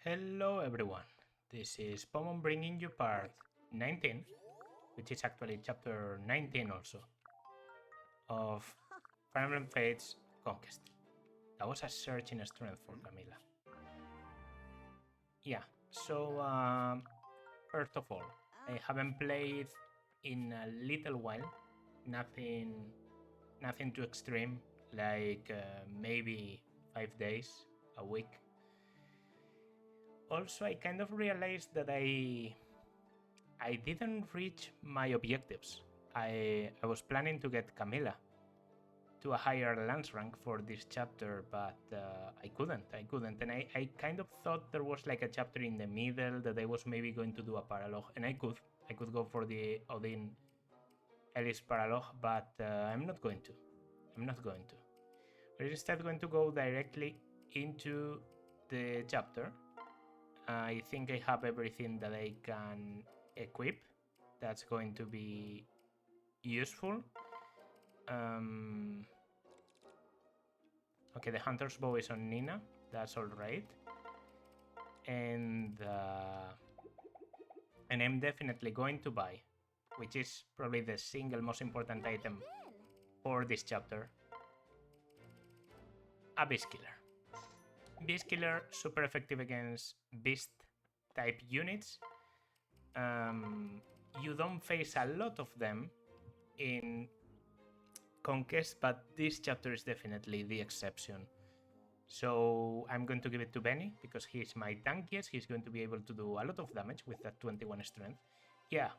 Hello everyone, this is Pomon bringing you part 19, which is actually chapter 19 also, of Fire Emblem Fates Conquest. That was a surge in strength for Camilla. Yeah, so first of all, I haven't played in a little while, nothing too extreme, like maybe 5 days, a week. Also, I kind of realized that I didn't reach my objectives. I was planning to get Camilla to a higher lance rank for this chapter, but I couldn't, and I kind of thought there was like a chapter in the middle that I was maybe going to do a paralogue, and I could go for the Odin Ellis paralogue, but I'm not going to. We're instead going to go directly into the chapter. I think I have everything that I can equip. That's going to be useful. Okay, the hunter's bow is on Nina. That's all right. And I'm definitely going to buy, which is probably the single most important item for this chapter, a Beast Killer. Beast Killer, super effective against beast type units. You don't face a lot of them in Conquest, but this chapter is definitely the exception. So I'm going to give it to Benny because he's my tankiest. He's going to be able to do a lot of damage with that 21 strength. Yeah,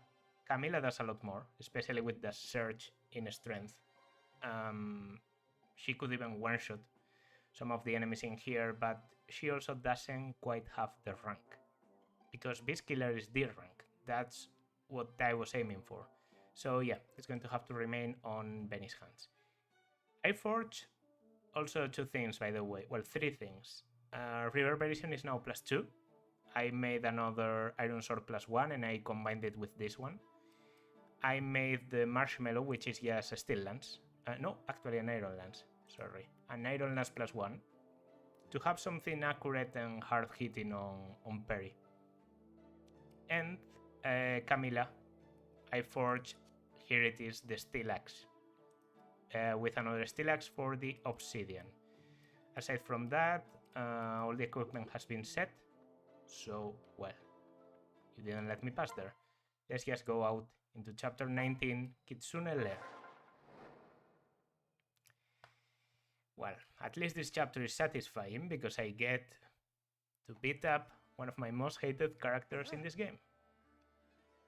Camilla does a lot more, especially with the surge in strength. She could even one-shot some of the enemies in here, but she also doesn't quite have the rank. Because Beast Killer is D rank. That's what I was aiming for. So yeah, it's going to have to remain on Benny's hands. I forged also two things, by the way. Well, three things. Reverberation is now +2. I made another Iron Sword +1 and I combined it with this one. I made the Marshmallow, which is just a Steel Lance. No, actually an Iron Lance. Sorry. An Iron Lance +1. To have something accurate and hard hitting on Perry. And Camilla, I forged, here it is, the Steel Axe. With another Steel Axe for the Obsidian. Aside from that, all the equipment has been set. So, well, you didn't let me pass there. Let's just go out into chapter 19, Kitsune Lair. Well, at least this chapter is satisfying because I get to beat up one of my most hated characters in this game.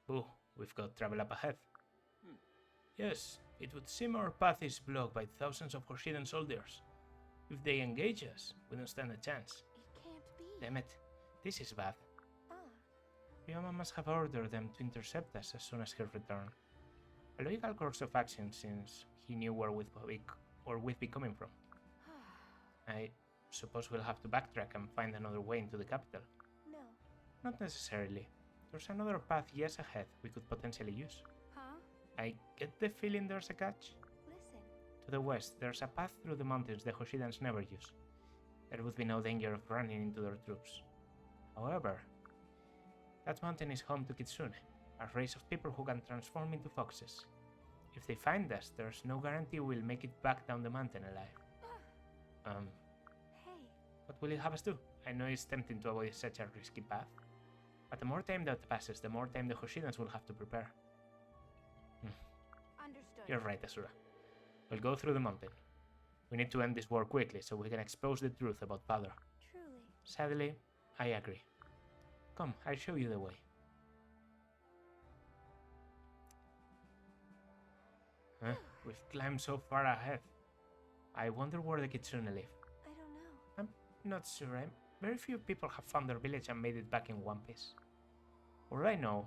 Boo, we've got trouble up ahead. Yes, it would seem our path is blocked by thousands of Hoshidan soldiers. If they engage us, we don't stand a chance. It can't be. Damn it, this is bad. Ryoma must have ordered them to intercept us as soon as he returned. A logical course of action since he knew where we'd be coming from. I suppose we'll have to backtrack and find another way into the capital. No. Not necessarily. There's another path years ahead we could potentially use. Huh? I get the feeling there's a catch. Listen. To the west, there's a path through the mountains the Hoshidans never use. There would be no danger of running into their troops. However, that mountain is home to Kitsune, a race of people who can transform into foxes. If they find us, there's no guarantee we'll make it back down the mountain alive. Hey. What will you have us do? I know it's tempting to avoid such a risky path, but the more time that passes, the more time the Hoshidans will have to prepare. Understood. You're right, Asura. We'll go through the mountain. We need to end this war quickly so we can expose the truth about Father. Truly. Sadly, I agree. Come, I'll show you the way. We've climbed so far ahead. I wonder where the Kitsune live. I don't know. I'm not sure. Very few people have found their village and made it back in one piece. For all I know,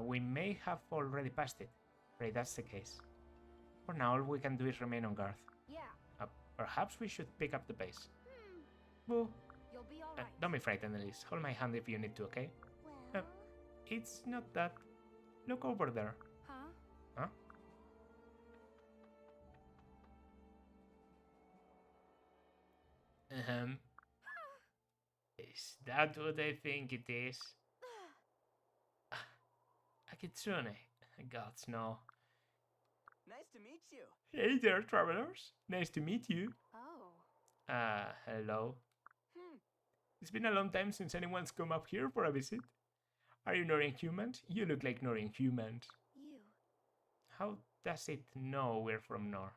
we may have already passed it. Pray that's the case. For now, all we can do is remain on guard. Yeah. Perhaps we should pick up the pace. You'll Boo. be alright. Don't be frightened, Elise. Hold my hand if you need to, okay? Well. It's not that. Look over there. Huh? Huh? Is that what I think it is? A kitsune. Gods, no. Nice to meet you. Hey there, travelers. Nice to meet you. Oh. Hello. Hmm. It's been a long time since anyone's come up here for a visit. Are you Norian humans? You look like Norian humans. You. How does it know we're from Nor?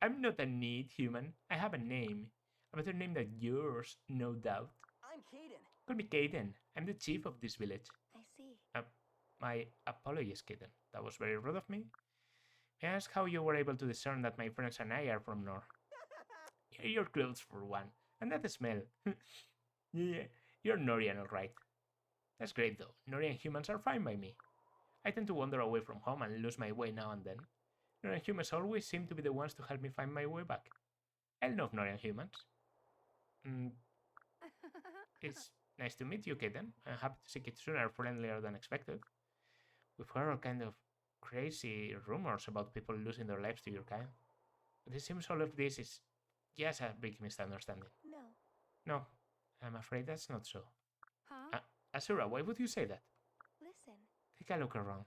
I'm not a neat human. I have a name. A better name than yours, no doubt. I'm Caden. Call me Kaden. I'm the chief of this village. I see. My apologies, Kaden. That was very rude of me. May I ask how you were able to discern that my friends and I are from Nor? Your clothes, for one. And that smell. Yeah, you're Norian, alright. That's great, though. Norian humans are fine by me. I tend to wander away from home and lose my way now and then. Norian humans always seem to be the ones to help me find my way back. I love Norian humans. It's nice to meet you, Kaden. I'm happy to see Kitsune are friendlier than expected. We've heard all kind of crazy rumors about people losing their lives to your kind. But it seems all of this is just a big misunderstanding. No. No, I'm afraid that's not so. Huh? Asura, why would you say that? Listen. Take a look around.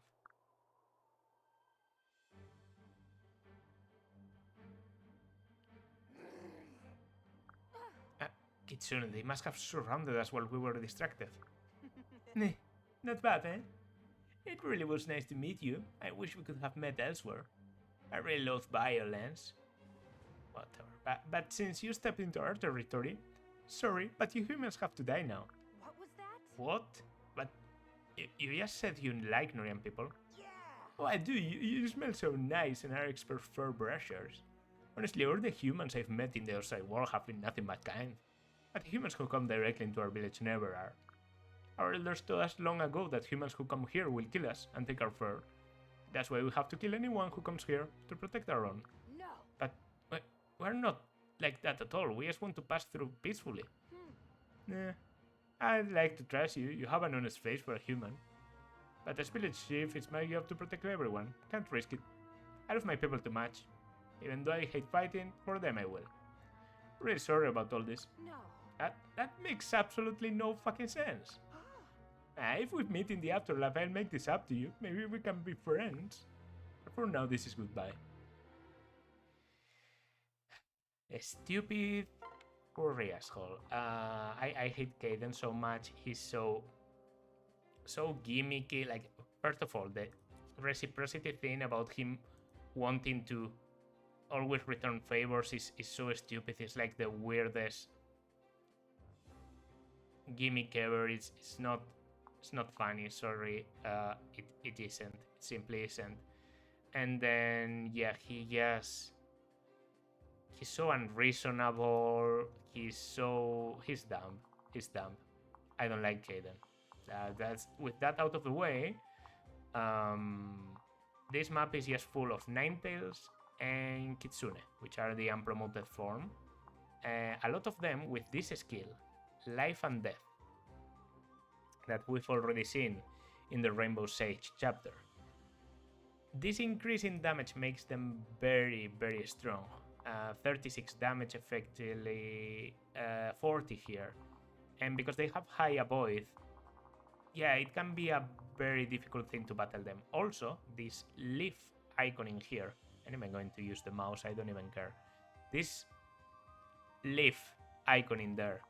Kitsune, they must have surrounded us while we were distracted. Nah, not bad, eh? It really was nice to meet you. I wish we could have met elsewhere. I really love violence. Whatever. But since you stepped into our territory, sorry, but you humans have to die now. What was that? What? But you just said you like Norian people. Yeah. Oh, I do. You smell so nice and are expert fur brushers. Honestly, all the humans I've met in the outside world have been nothing but kind. But humans who come directly into our village never are. Our elders told us long ago that humans who come here will kill us and take our fur. That's why we have to kill anyone who comes here to protect our own. No. But we're not like that at all. We just want to pass through peacefully. Nah, I'd like to trust you. You have an honest face for a human. But as village chief, it's my job to protect everyone. Can't risk it. I love my people too much. Even though I hate fighting, for them I will. Really sorry about all this. No. That makes absolutely no fucking sense. If we meet in the afterlife, I'll make this up to you. Maybe we can be friends. But for now, this is goodbye. A stupid furry asshole. I hate Caden so much. He's so gimmicky. Like, first of all, the reciprocity thing about him wanting to always return favors is so stupid. It's like the weirdest gimmick ever. It's not funny. Sorry, it isn't. It simply isn't. And then yeah, he's so unreasonable. He's dumb. He's dumb. I don't like Caden. That's with that out of the way. This map is just full of Ninetales and Kitsune, which are the unpromoted form. A lot of them with this skill, Life and Death, that we've already seen in the Rainbow Sage chapter. This increase in damage makes them very, very strong. 36 damage effectively, 40 here. And because they have high avoid, yeah, it can be a very difficult thing to battle them. Also, this leaf icon in here, and I'm going to use the mouse, I don't even care. This leaf icon in there,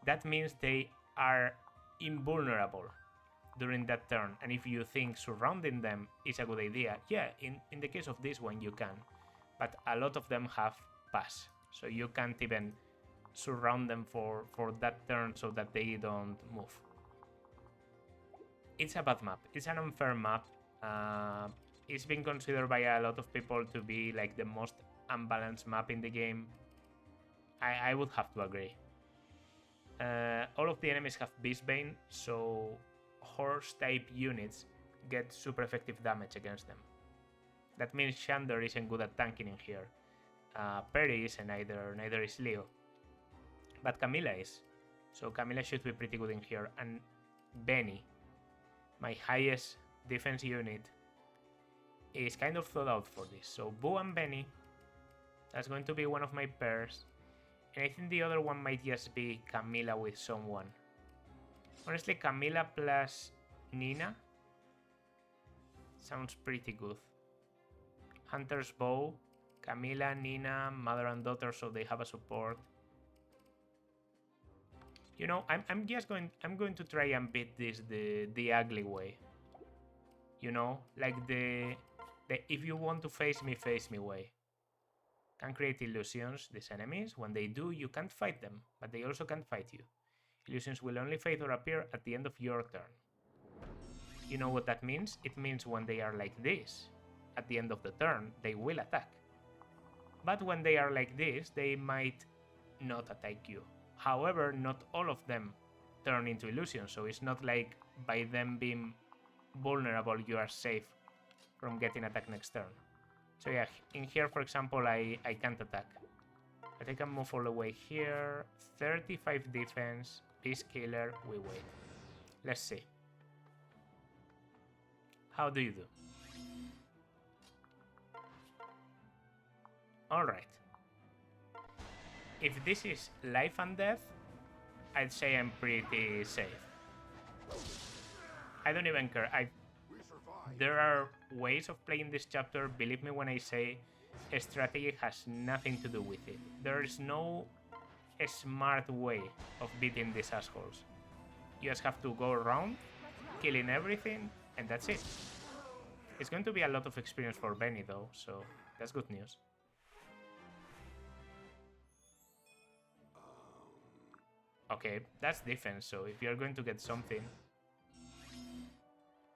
that means they are invulnerable during that turn. And if you think surrounding them is a good idea, yeah, in the case of this one you can. But a lot of them have pass, so you can't even surround them for that turn so that they don't move. It's a bad map. It's an unfair map. It's been considered by a lot of people to be like the most unbalanced map in the game. I would have to agree. All of the enemies have Beastbane, so horse-type units get super effective damage against them. That means Shander isn't good at tanking in here. Perry isn't either, neither is Leo. But Camilla is. So Camilla should be pretty good in here. And Benny, my highest defense unit, is kind of thought out for this. So Boo and Benny, that's going to be one of my pairs. And I think the other one might just be Camilla with someone. Honestly, Camilla plus Nina sounds pretty good. Hunter's Bow, Camilla, Nina, mother and daughter, so they have a support. You know, I'm going to try and beat this the ugly way. You know, like the if you want to face me way. Can create illusions, these enemies. When they do, you can't fight them, but they also can't fight you. Illusions will only fade or appear at the end of your turn. You know what that means? It means when they are like this, at the end of the turn, they will attack. But when they are like this, they might not attack you. However, not all of them turn into illusions, so it's not like by them being vulnerable, you are safe from getting attacked next turn. So yeah, in here, for example, I can't attack. But I can move all the way here. 35 defense, Beast Killer, we wait. Let's see. How do you do? Alright. If this is life and death, I'd say I'm pretty safe. I don't even care. There are ways of playing this chapter, believe me when I say strategy has nothing to do with it. There is no smart way of beating these assholes. You just have to go around, killing everything, and that's it. It's going to be a lot of experience for Benny though, so that's good news. Okay, that's defense, so if you're going to get something...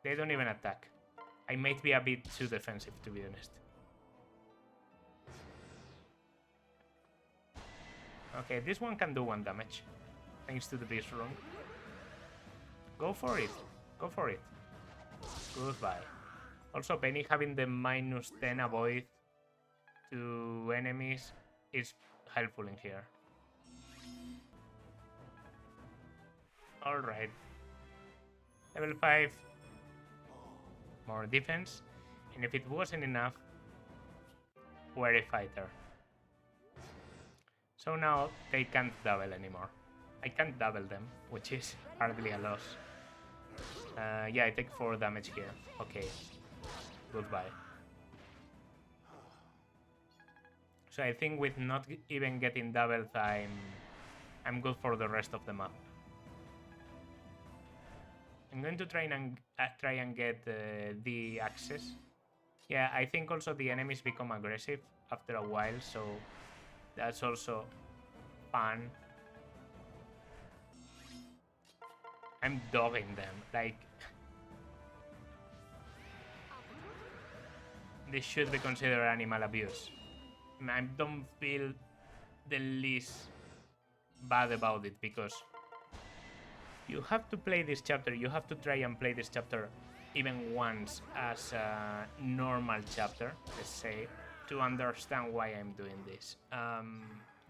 They don't even attack. I might be a bit too defensive, to be honest. Okay, this one can do 1 damage, thanks to the Beast Rune. Go for it. Go for it. Goodbye. Also, Benny having the -10 avoid to enemies is helpful in here. Alright. Level 5. More defense. And if it wasn't enough, Wary Fighter. So now they can't double anymore. I can't double them, which is hardly a loss. Yeah, I take 4 damage here. Okay. Goodbye. So I think with not even getting doubled, I'm good for the rest of the map. I'm going to try and get the access. Yeah, I think also the enemies become aggressive after a while, so that's also fun. I'm dogging them, like... This should be considered animal abuse. I don't feel the least bad about it, because you have to play this chapter, you have to try and play this chapter even once as a normal chapter, let's say, to understand why I'm doing this.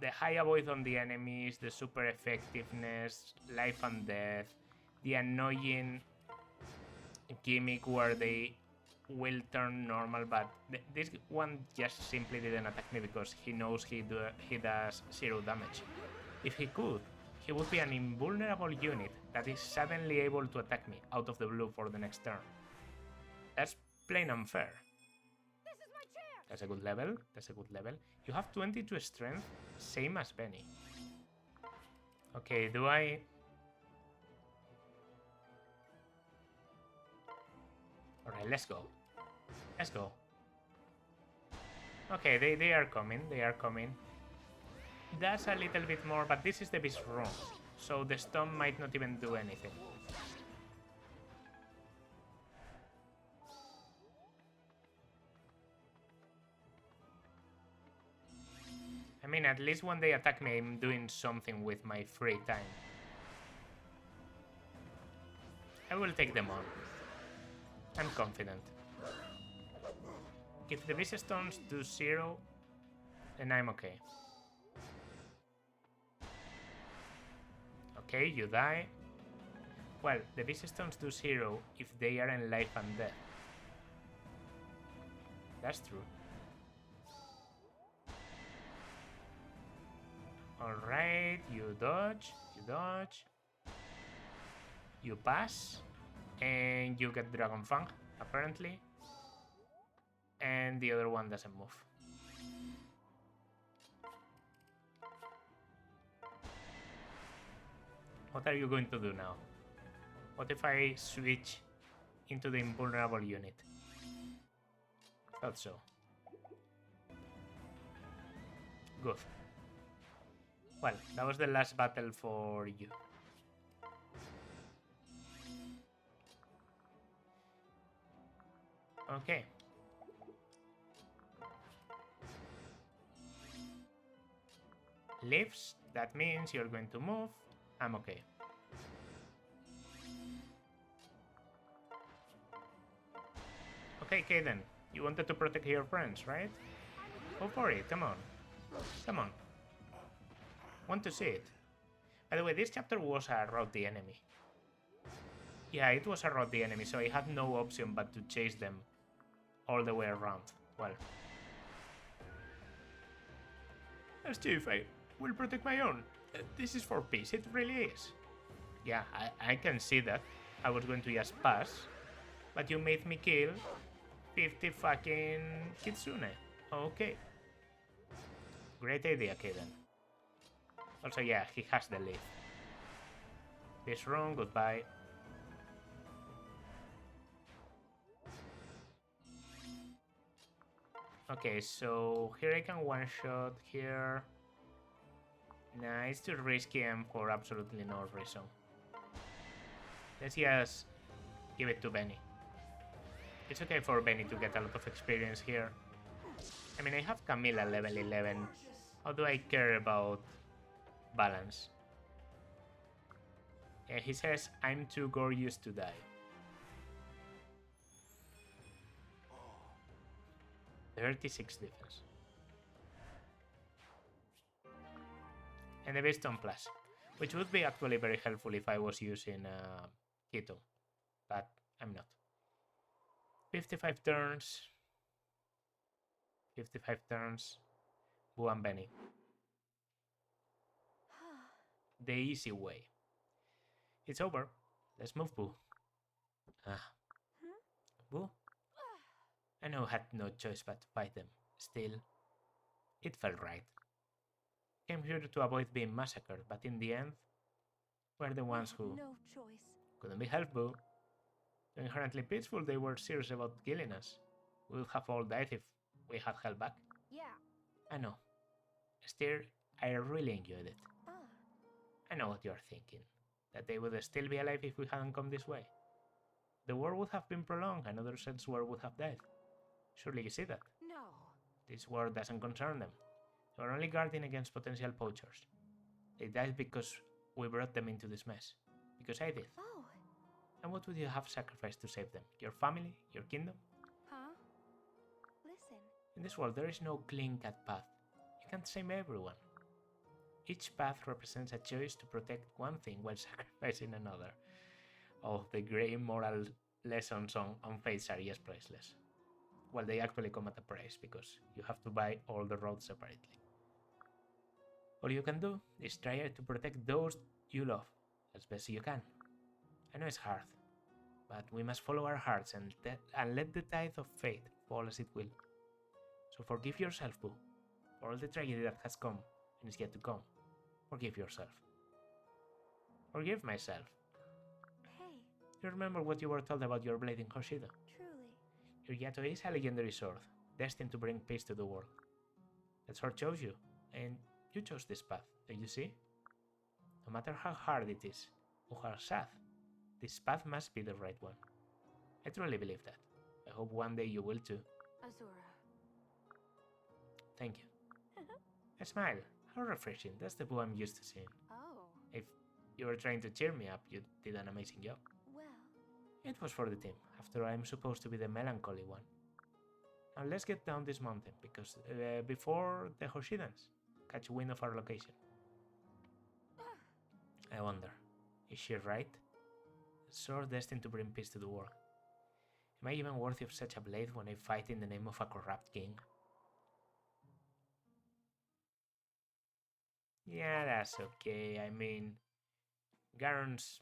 The high avoid on the enemies, the super effectiveness, life and death, the annoying gimmick where they will turn normal, but this one just simply didn't attack me because he knows he does 0 damage. If he could, he would be an invulnerable unit that is suddenly able to attack me out of the blue for the next turn. That's plain unfair. This is my chance. That's a good level. That's a good level. You have 22 strength, same as Benny. Okay, do I... Alright, let's go. Let's go. Okay, they are coming. They are coming. That's a little bit more, but this is the Beast Rune, so the stun might not even do anything. I mean, at least when they attack me, I'm doing something with my free time. I will take them on. I'm confident. If the Beast Stones do 0, then I'm okay. Okay, you die. Well, the Beast Stones do 0 if they are in life and death. That's true. Alright, you dodge, you pass, and you get Dragon Fang, apparently. And the other one doesn't move. What are you going to do now? What if I switch into the invulnerable unit? Thought so. Good. Well, that was the last battle for you. Okay. Leaves, that means you're going to move. I'm okay. Okay, Kaden, you wanted to protect your friends, right? Go for it, come on. Come on. Want to see it. By the way, this chapter was a rowdy enemy. Yeah, it was a rowdy enemy, so I had no option but to chase them all the way around. Well. As chief, I will protect my own. This is for peace, it really is. Yeah, I can see that. I was going to just pass, but you made me kill 50 fucking Kitsune. Okay. Great idea, Kaden. Also, yeah, he has the lead. This room, goodbye. Okay, so here I can one-shot here. Nah, it's too risky and for absolutely no reason. Let's just give it to Benny. It's okay for Benny to get a lot of experience here. I mean, I have Camilla level 11. How do I care about balance? Yeah, he says, I'm too gorgeous to die. .36 defense. And the Beastone Plus, which would be actually very helpful if I was using Keto, but I'm not. 55 turns. 55 turns. Boo and Benny. The easy way. It's over. Let's move, Boo. Boo? I know I had no choice but to fight them. Still, it felt right. Came here to avoid being massacred, but in the end, we're the ones who No choice. couldn't be helped, Boo. Though inherently peaceful, they were serious about killing us. We would have all died if we had held back. Yeah. I know. Still, I really enjoyed it. Ah. I know what you're thinking. That they would still be alive if we hadn't come this way. The war would have been prolonged and other Elsewhere would have died. Surely you see that. No. This war doesn't concern them. They were only guarding against potential poachers. They died because we brought them into this mess. Because I did. Oh. And what would you have sacrificed to save them? Your family? Your kingdom? Huh? Listen. In this world, there is no clean-cut path. You can't save everyone. Each path represents a choice to protect one thing while sacrificing another. Oh, the grey moral lessons on fates are just priceless. Well, they actually come at a price, because you have to buy all the roads separately. All you can do is try to protect those you love, as best you can. I know it's hard, but we must follow our hearts and let the tide of fate fall as it will. So forgive yourself, Boo, for all the tragedy that has come and is yet to come. Forgive yourself. Forgive myself. Hey, You remember what you were told about your blade in Hoshido? truly. Your Yato is a legendary sword, destined to bring peace to the world. That sword chose you, and you chose this path, don't you see? No matter how hard it is, or how sad, this path must be the right one. I truly believe that. I hope one day you will too. Azura. Thank you. A smile. How refreshing. That's the Boo I'm used to seeing. Oh. If you were trying to cheer me up, you did an amazing job. Well. It was for the team. After all, I'm supposed to be the melancholy one. Now let's get down this mountain, because before the Hoshidans catch wind of our location. I wonder, is she right? A sword destined to bring peace to the world. Am I even worthy of such a blade when I fight in the name of a corrupt king? Yeah, that's okay. I mean, Garon's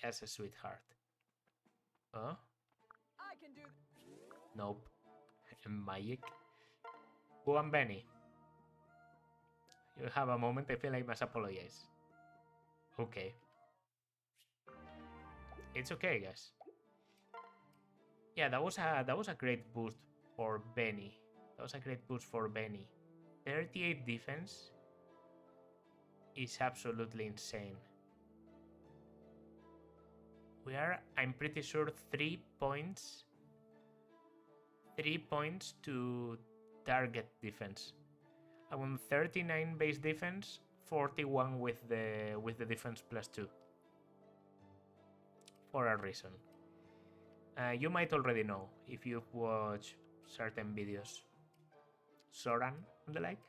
just a sweetheart. Huh? I can do. Nope. Magic. Boo and Benny. You have a moment. I feel I must apologize. Okay. It's okay, guys. Yeah, that was a great boost for Benny. That was a great boost for Benny. 38 defense is absolutely insane. We are, I'm pretty sure, 3 points. 3 points to target defense. I want 39 base defense, 41 with the defense +2. For a reason. You might already know if you've watched certain videos. Soran and the like.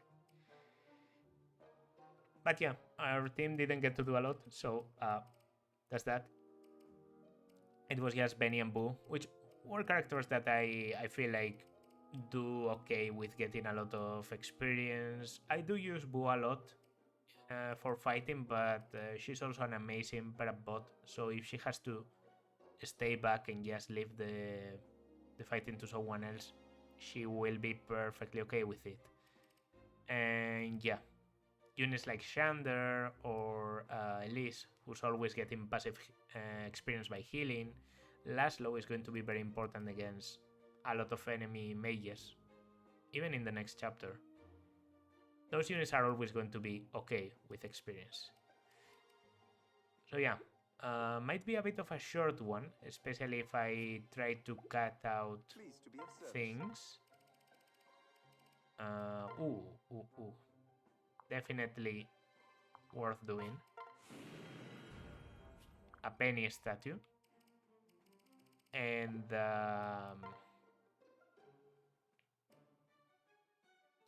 But yeah, our team didn't get to do a lot, so that's that. It was just Benny and Boo, which were characters that I feel like do okay with getting a lot of experience. I do use Boo a lot for fighting, but she's also an amazing prep bot, so if she has to stay back and just leave the fighting to someone else, she will be perfectly okay with it. And yeah, units like Shander or Elise, who's always getting passive experience by healing. Laszlo is going to be very important against a lot of enemy mages, even in the next chapter. Those units are always going to be okay with experience. So yeah, might be a bit of a short one, especially if I try to cut out Pleased to be of service. things. Ooh. Definitely worth doing. A penny statue. And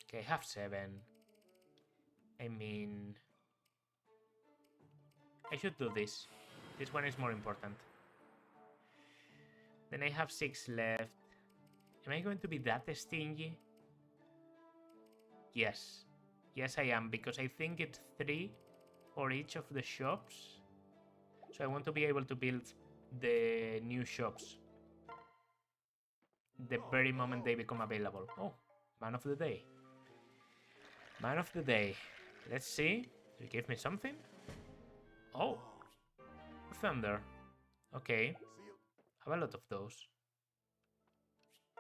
okay, I have 7. I mean, I should do this. This one is more important. Then I have 6 left. Am I going to be that stingy? Yes. Yes, I am, because I think it's 3 for each of the shops. So I want to be able to build the new shops the very moment they become available. Oh, man of the day. Man of the day. Let's see. Do you give me something? Oh, thunder. Okay. I have a lot of those.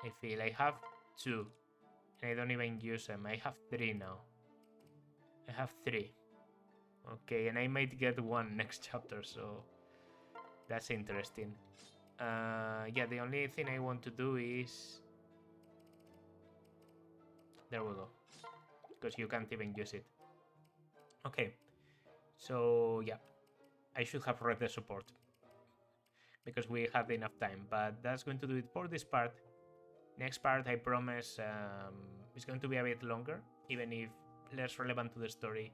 I feel I have 2. And I don't even use them. I have 3 now. I have 3. Okay, and I might get 1 next chapter, so that's interesting. Yeah, the only thing I want to do is... There we go. Because you can't even use it. Okay. So, yeah. I should have read the support. Because we had enough time. But that's going to do it for this part. Next part, I promise, is going to be a bit longer. Even if less relevant to the story.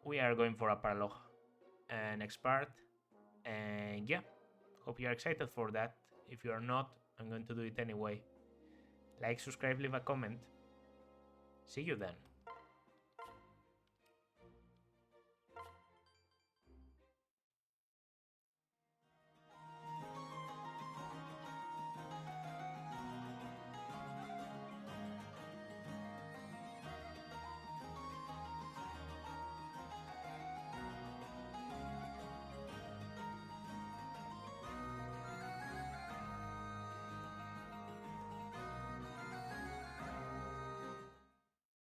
We are going for a paralogue next part. And yeah. Hope you're excited for that. If you're not, I'm going to do it anyway. Like, subscribe, leave a comment. See you then.